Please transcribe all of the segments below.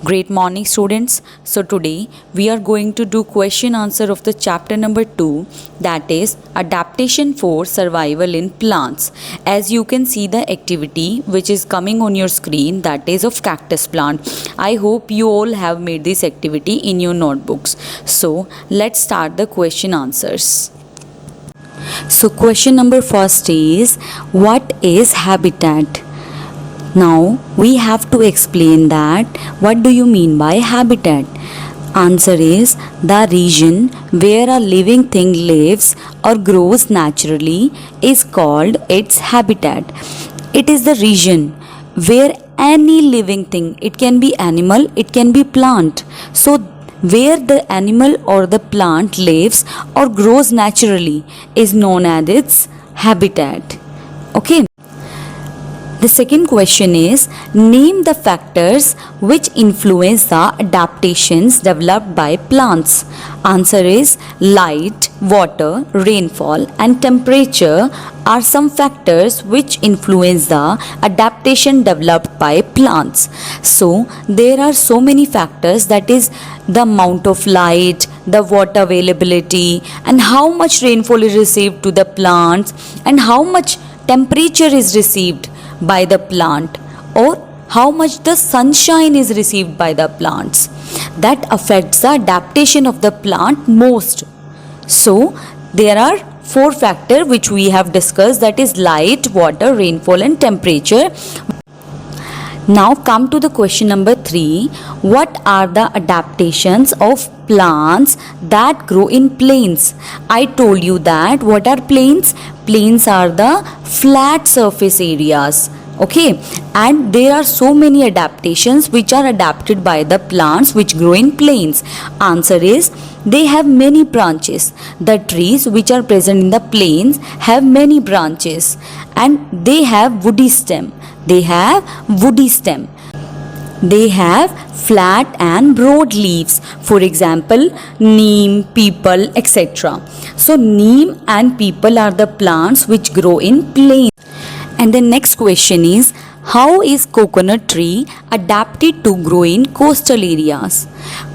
Great morning students. So today we are going to do question answer of the chapter number 2, that is adaptation for survival in plants. As you can see the activity which is coming on your screen, that is of cactus plant. I hope you all have made this activity in your notebooks. So let's start the question answers. So question number first is, what is habitat? Now we have to explain that what do you mean by habitat? Answer is the region where a living thing lives or grows naturally is called its habitat. It is the region where any living thing, it can be animal, it can be plant. So where the animal or the plant lives or grows naturally is known as its habitat. Okay. The second question is, name the factors which influence the adaptations developed by plants. Answer is light, water, rainfall and temperature are some factors which influence the adaptation developed by plants. So there are so many factors, that is the amount of light, the water availability and how much rainfall is received to the plants and how much temperature is received by the plant or how much the sunshine is received by the plants, that affects the adaptation of the plant most. So there are 4 factors which we have discussed, that is light, water, rainfall and temperature. Now come to the question number 3. What are the adaptations of plants that grow in plains? I told you that what are plains? Plains are the flat surface areas. Okay, and there are so many adaptations which are adapted by the plants which grow in plains. Answer is they have many branches. The trees which are present in the plains have many branches and they have woody stem. They have flat and broad leaves. For example, neem, peepal, etc. So neem and peepal are the plants which grow in plains. And the next question is, how is coconut tree adapted to grow in coastal areas?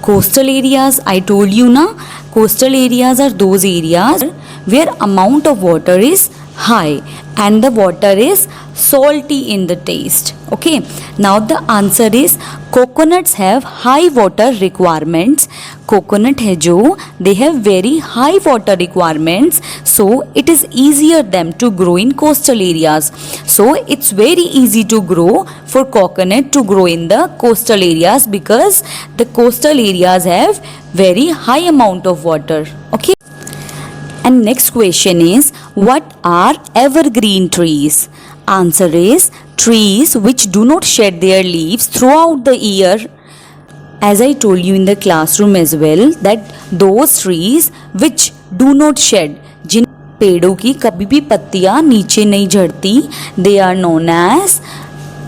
Coastal areas, I told you na, coastal areas are those areas where amount of water is high and the water is salty in the taste. Okay, now the answer is coconuts have high water requirements. Coconut hai jo, they have very high water requirements, so it is easier them to grow in coastal areas. So it's very easy to grow for coconut to grow in the coastal areas because the coastal areas have very high amount of water. Okay. And next question is, what are evergreen trees? Answer is trees which do not shed their leaves throughout the year. As I told you in the classroom as well, that those trees which do not shed, जिन पेड़ों की कभी भी पत्तियां नीचे नहीं झड़ती, they are known as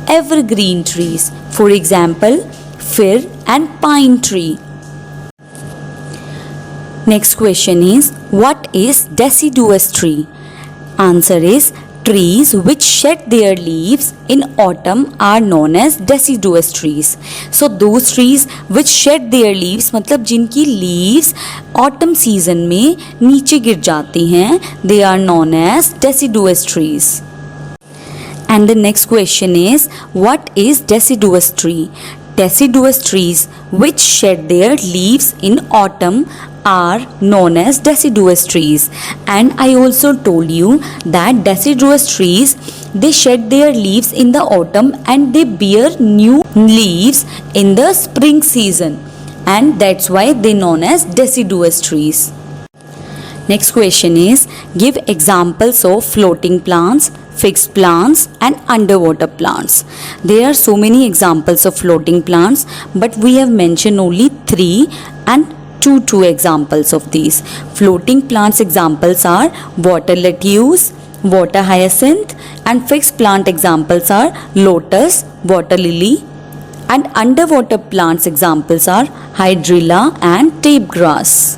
evergreen trees. For example, fir and pine tree. Next question is, what is deciduous tree? Answer is trees which shed their leaves in autumn are known as deciduous trees. So those trees which shed their leaves, मतलब जिनकी leaves autumn season में नीचे गिर जाती हैं, they are known as deciduous trees. And the next question is, what is deciduous tree? Deciduous trees which shed their leaves in autumn are known as deciduous trees. And I also told you that deciduous trees, they shed their leaves in the autumn and they bear new leaves in the spring season, and that's why they known as deciduous trees. Next question is, give examples of floating plants, fixed plants and underwater plants. There are so many examples of floating plants, but we have mentioned only 3 and two examples of these. Floating plants examples are water lettuce, water hyacinth, and fixed plant examples are lotus, water lily, and underwater plants examples are hydrilla and tape grass.